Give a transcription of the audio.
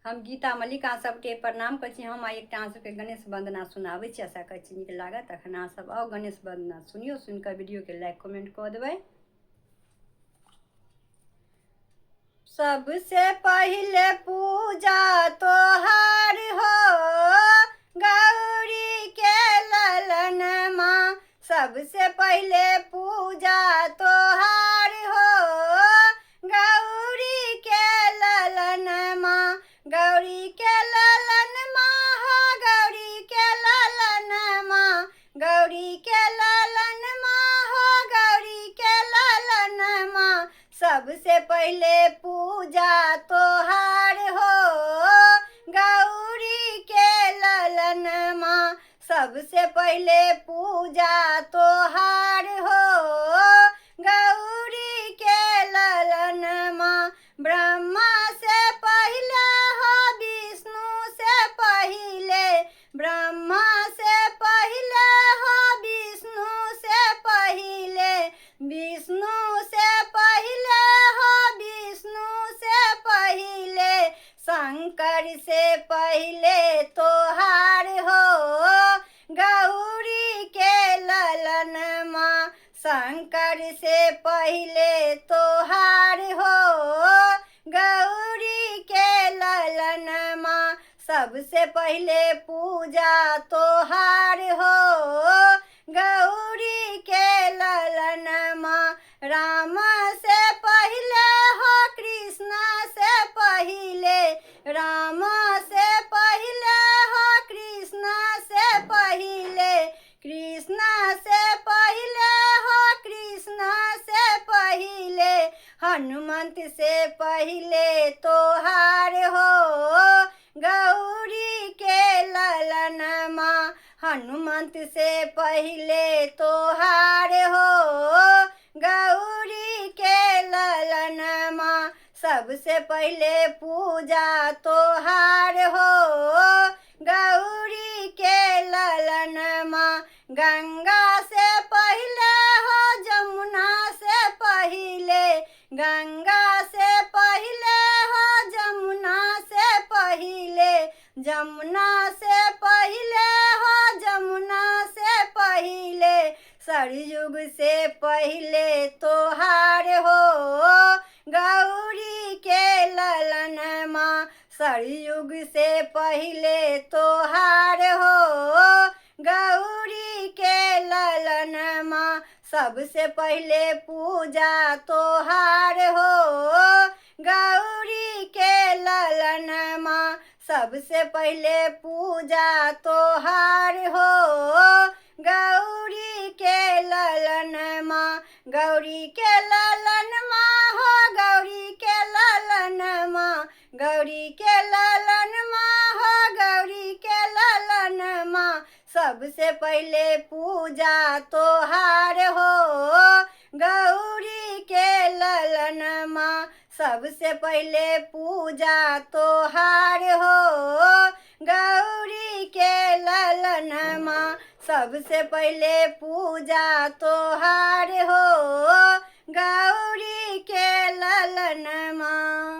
हम गीता मलिक अहाँ सबके प्रणाम कर छी। हम आइ एकटा अहाँ सबके गणेश वंदना सुनाबै छी। आशा करै छी नीक लागत। तखन अहाँ सब आउ गणेश वंदना सुनियो, सुनिकऽ वीडियोके लाइक कमेंट कऽ देबै। सबसे पहिले पूजा तोहार हो गौरी के ललन माँ। सबसे पहिले पूजा तोहार हो गौरी के ललन माँ। गौरी के ललन माँ हो गौरी के ललन माँ। गौरी के ललन माँ हो गौरी के ललन माँ। सबसे पहिले पूजा तोहार हो गौरी के ललन माँ। सबसे पहिले पूजा तोहार हो गौरी के ललन माँ। ब्रह्मा से पहिले हो विष्णु से पहिले। ब्रह्मा से पहिले हो विष्णु से पहिले। विष्णु से पहिले हो विष्णु से पहिले। शंकर से पहिले तोहार हो गौरी के ललन माँ। शंकर से पहिले तोहार हो गौरी के ललन माँ। सबसे पहिले पूजा तोहार हो गौरी के ललन माँ। राम से पहिले हो कृष्ण से पहिले। राम से पहिले हो कृष्ण से पहिले। कृष्ण से पहिले हो कृष्ण से पहिले। हनुमंत से पहिले तोहार हो गौरी के ललन माँ। हनुमंत से पहिले तोहार हो गौरी के ललन माँ। सबसे पहिले पूजा तोहार हो गौरी के ललन माँ। गंगा से पहिले हो जमुना से पहिले। गंगा से पहिले हो जमुना से पहिले। जमुना से पहिले हो जमुना से पहिले। सरयुग से पहिले तोहार हो गौरी के ललन माँ। सरयुग से पहिले तोहार हो गौरी के ललन माँ। सबसे पहिले पूजा तोहार हो गौरी के ललन माँ। सबसे पहिले पूजा तोहार हो गौरी के ललन माँ। गौरी के ललन माँ हो गौरी के ललन माँ। गौरी के ललन माँ हो गौरी के ललन माँ। सबसे पहिले पूजा तोहार हो गौरी के ललन माँ। सबसे पहिले पूजा तोहार हो गौरी के ललन माँ। सबसे पहिले पूजा तोहार हो गौरी के ललन माँ।